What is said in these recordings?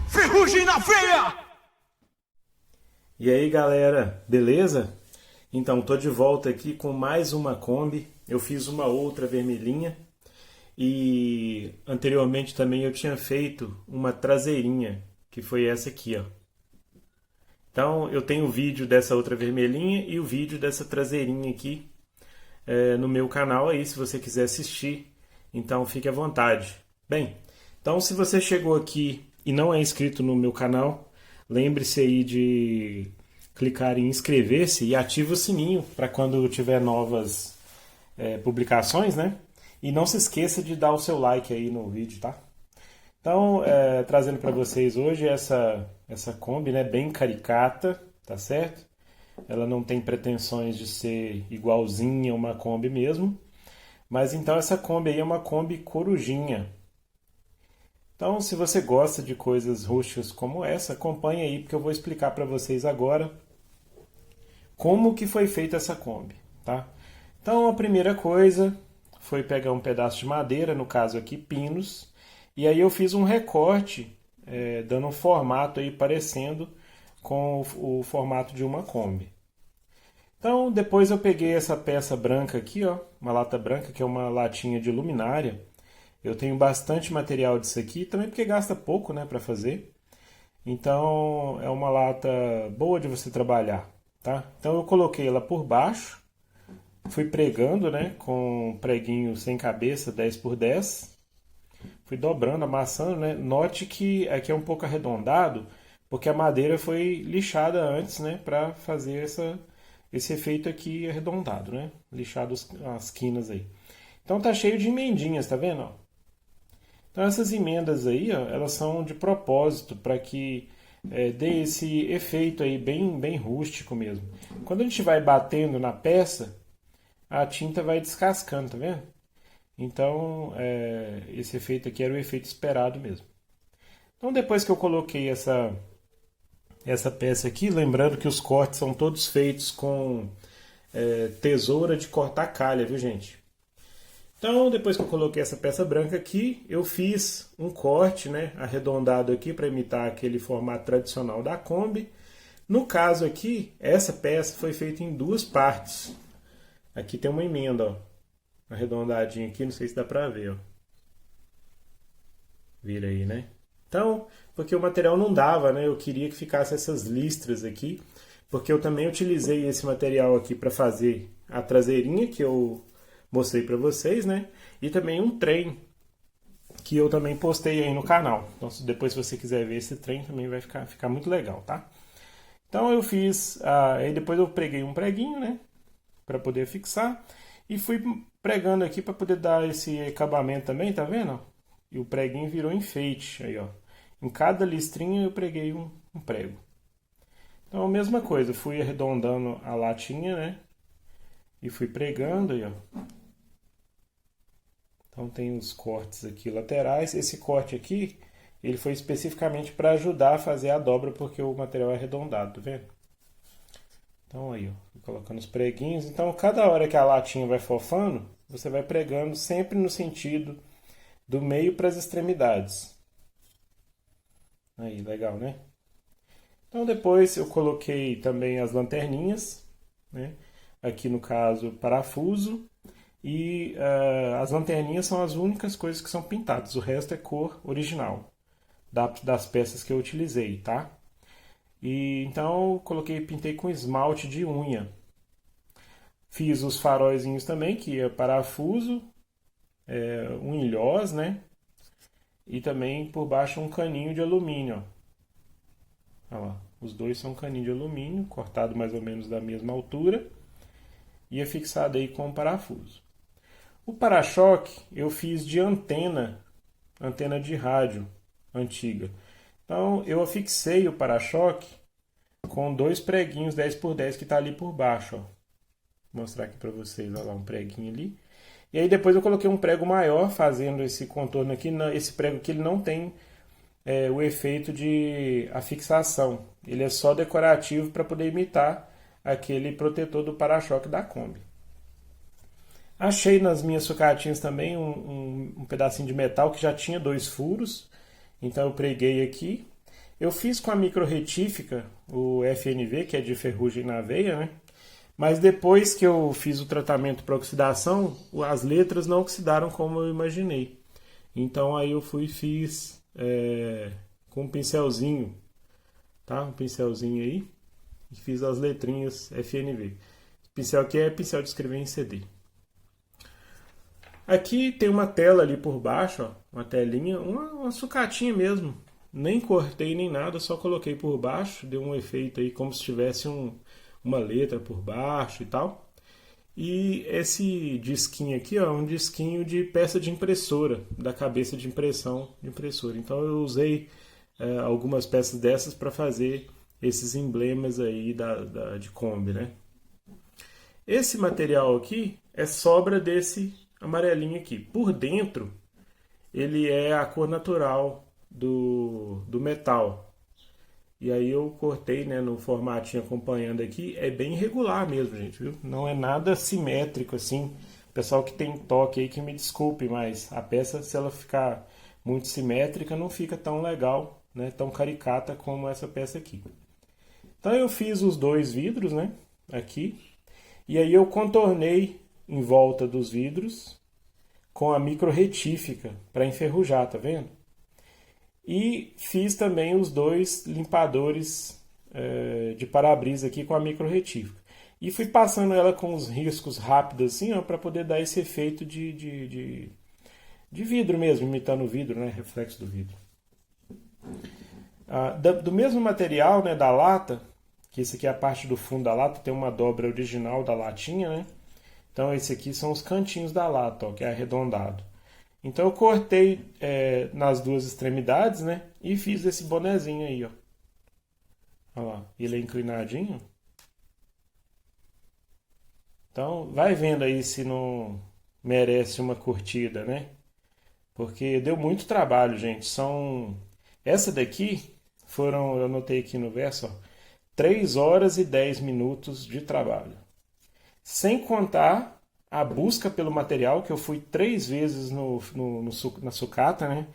Ferrugem na veia! E aí galera, beleza? Então, tô de volta aqui com mais uma Kombi. Eu fiz uma outra vermelhinha e anteriormente também eu tinha feito uma traseirinha, que foi essa aqui, ó. Então, eu tenho o vídeo dessa outra vermelhinha e o vídeo dessa traseirinha aqui no meu canal aí, se você quiser assistir. Então, fique à vontade. Bem, então se você chegou aqui e não é inscrito no meu canal, lembre-se aí de clicar em inscrever-se e ative o sininho para quando tiver novas publicações, né? E não se esqueça de dar o seu like aí no vídeo, tá? Então, trazendo para vocês hoje essa Kombi, né? Bem caricata, tá certo? Ela não tem pretensões de ser igualzinha a uma Kombi mesmo. Mas então essa Kombi aí é uma Kombi corujinha. Então, se você gosta de coisas rústicas como essa, acompanhe aí, porque eu vou explicar para vocês agora como que foi feita essa Kombi, tá? Então, a primeira coisa foi pegar um pedaço de madeira, no caso aqui pinos, e aí eu fiz um recorte, dando um formato aí parecendo com o formato de uma Kombi. Então, depois eu peguei essa peça branca aqui, ó, uma lata branca, que é uma latinha de luminária. Eu tenho bastante material disso aqui, também porque gasta pouco, né, para fazer. Então, é uma lata boa de você trabalhar, tá? Então, eu coloquei ela por baixo, fui pregando, né, com um preguinho sem cabeça, 10 por 10. Fui dobrando, amassando, né? Note que aqui é um pouco arredondado, porque a madeira foi lixada antes, né, para fazer esse efeito aqui arredondado, né? Lixado as quinas aí. Então, tá cheio de emendinhas, tá vendo, ó? Então essas emendas aí, ó, elas são de propósito para que dê esse efeito aí bem rústico mesmo. Quando a gente vai batendo na peça, a tinta vai descascando, tá vendo? Então esse efeito aqui era o efeito esperado mesmo. Então depois que eu coloquei essa peça aqui, lembrando que os cortes são todos feitos com tesoura de cortar calha, viu gente? Então, depois que eu coloquei essa peça branca aqui, eu fiz um corte, né, arredondado aqui para imitar aquele formato tradicional da Kombi. No caso aqui, essa peça foi feita em duas partes. Aqui tem uma emenda, ó, arredondadinha aqui, não sei se dá para ver, ó. Vira aí, né? Então, porque o material não dava, né? Eu queria que ficasse essas listras aqui, porque eu também utilizei esse material aqui para fazer a traseirinha que eu mostrei para vocês, né? E também um trem que eu também postei aí no canal. Então, depois se você quiser ver esse trem, também vai ficar muito legal, tá? Então eu fiz, aí depois eu preguei um preguinho, né? Para poder fixar. E fui pregando aqui para poder dar esse acabamento também, tá vendo? E o preguinho virou enfeite, aí ó. Em cada listrinha eu preguei um prego. Então a mesma coisa, fui arredondando a latinha, né? E fui pregando aí, ó. Então tem os cortes aqui laterais. Esse corte aqui, ele foi especificamente para ajudar a fazer a dobra, porque o material é arredondado, tá vendo? Então aí, ó, fui colocando os preguinhos. Então cada hora que a latinha vai fofando, você vai pregando sempre no sentido do meio para as extremidades. Aí, legal, né? Então depois eu coloquei também as lanterninhas, né? Aqui no caso parafuso. E as lanterninhas são as únicas coisas que são pintadas, o resto é cor original das peças que eu utilizei, tá? E então pintei com esmalte de unha. Fiz os faróizinhos também, que é parafuso, um ilhós, né? E também por baixo um caninho de alumínio, ó. Olha lá, os dois são caninho de alumínio, cortado mais ou menos da mesma altura e é fixado aí com um parafuso. O para-choque eu fiz de antena de rádio antiga. Então eu afixei o para-choque com dois preguinhos 10 por 10 que está ali por baixo, ó. Vou mostrar aqui para vocês, olha lá, um preguinho ali. E aí depois eu coloquei um prego maior fazendo esse contorno aqui. Esse prego aqui ele não tem o efeito de afixação. Ele é só decorativo para poder imitar aquele protetor do para-choque da Kombi. Achei nas minhas sucatinhas também um pedacinho de metal que já tinha 2 furos. Então eu preguei aqui. Eu fiz com a micro retífica, o FNV, que é de ferrugem na veia, né? Mas depois que eu fiz o tratamento para oxidação, as letras não oxidaram como eu imaginei. Então aí eu fiz com um pincelzinho, tá? Um pincelzinho aí, e fiz as letrinhas FNV. Esse pincel aqui é pincel de escrever em CD. Aqui tem uma tela ali por baixo, ó, uma telinha, uma sucatinha mesmo. Nem cortei nem nada, só coloquei por baixo, deu um efeito aí como se tivesse uma letra por baixo e tal. E esse disquinho aqui ó, é um disquinho de peça de impressora, da cabeça de impressão de impressora. Então eu usei algumas peças dessas para fazer esses emblemas aí de Kombi, né? Esse material aqui é sobra desse amarelinho aqui. Por dentro, ele é a cor natural do metal. E aí eu cortei, né, no formatinho acompanhando aqui. É bem irregular mesmo, gente, viu? Não é nada simétrico assim. Pessoal que tem toque aí que me desculpe, mas a peça, se ela ficar muito simétrica, não fica tão legal, né, tão caricata como essa peça aqui. Então eu fiz os 2 vidros, né, aqui. E aí eu contornei em volta dos vidros com a micro retífica para enferrujar, tá vendo? E fiz também os 2 limpadores de para-brisa aqui com a micro retífica. E fui passando ela com os riscos rápidos assim, ó, para poder dar esse efeito de vidro mesmo, imitando o vidro, né, reflexo do vidro. Do mesmo material, né, da lata, que esse aqui é a parte do fundo da lata, tem uma dobra original da latinha, né? Então esse aqui são os cantinhos da lata, ó, que é arredondado. Então eu cortei nas 2 extremidades, né? E fiz esse bonezinho aí, ó. Olha lá, ele é inclinadinho. Então vai vendo aí se não merece uma curtida, né? Porque deu muito trabalho, gente. Essa daqui eu anotei aqui no verso, ó, 3 horas e 10 minutos de trabalho. Sem contar a busca pelo material, que eu fui 3 vezes na sucata, né?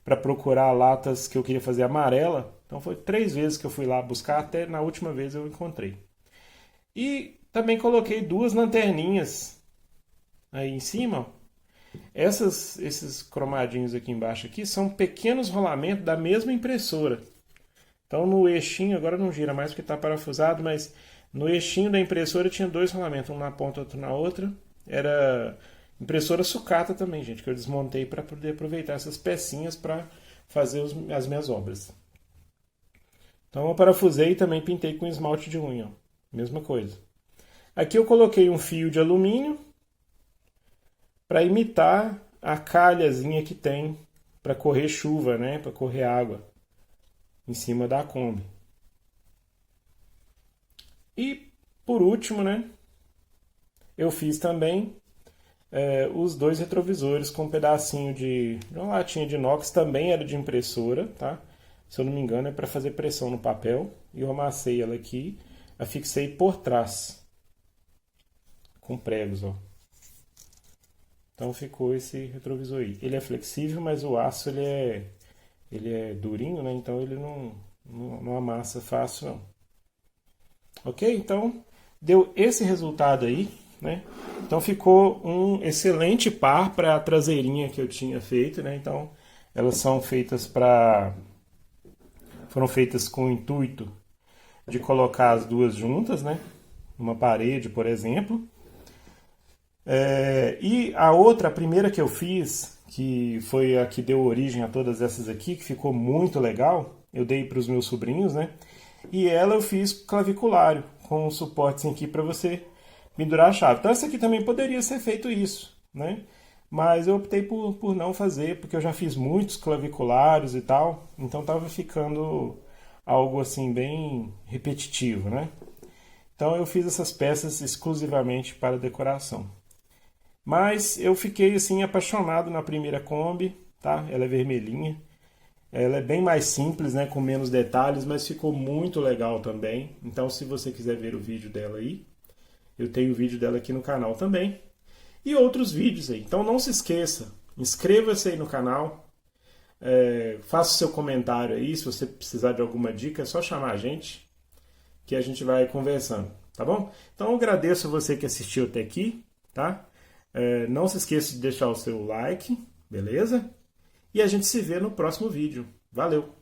Para procurar latas que eu queria fazer amarela. Então foi 3 vezes que eu fui lá buscar, até na última vez eu encontrei. E também coloquei 2 lanterninhas aí em cima, ó. Esses cromadinhos aqui embaixo aqui são pequenos rolamentos da mesma impressora. Então no eixinho, agora não gira mais porque está parafusado, mas no eixinho da impressora tinha 2 rolamentos, um na ponta, outro na outra. Era impressora sucata também, gente, que eu desmontei para poder aproveitar essas pecinhas para fazer as minhas obras. Então eu parafusei e também pintei com esmalte de unha, ó. Mesma coisa. Aqui eu coloquei um fio de alumínio para imitar a calhazinha que tem para correr chuva, né, para correr água em cima da Kombi. E por último, né, eu fiz também os 2 retrovisores com um pedacinho de uma latinha de inox, também era de impressora, tá? Se eu não me engano é para fazer pressão no papel. E eu amassei ela aqui, afixei por trás com pregos, ó. Então ficou esse retrovisor aí. Ele é flexível, mas o aço ele é durinho, né? Então ele não amassa fácil, não. Ok? Então deu esse resultado aí, né? Então ficou um excelente par para a traseirinha que eu tinha feito, né? Então elas foram feitas com o intuito de colocar as 2 juntas, né? Uma parede, por exemplo. E a primeira que eu fiz, que foi a que deu origem a todas essas aqui, que ficou muito legal, eu dei para os meus sobrinhos, né? E ela eu fiz claviculário, com um suporte aqui para você pendurar a chave. Então essa aqui também poderia ser feito isso, né? Mas eu optei por não fazer, porque eu já fiz muitos claviculários e tal, então estava ficando algo assim bem repetitivo, né? Então eu fiz essas peças exclusivamente para decoração. Mas eu fiquei assim apaixonado na primeira Kombi, tá? Ela é vermelhinha. Ela é bem mais simples, né, com menos detalhes, mas ficou muito legal também. Então, se você quiser ver o vídeo dela aí, eu tenho o vídeo dela aqui no canal também. E outros vídeos aí. Então, não se esqueça, inscreva-se aí no canal, faça o seu comentário aí. Se você precisar de alguma dica, é só chamar a gente, que a gente vai conversando, tá bom? Então, eu agradeço a você que assistiu até aqui, tá? Não se esqueça de deixar o seu like, beleza? E a gente se vê no próximo vídeo. Valeu!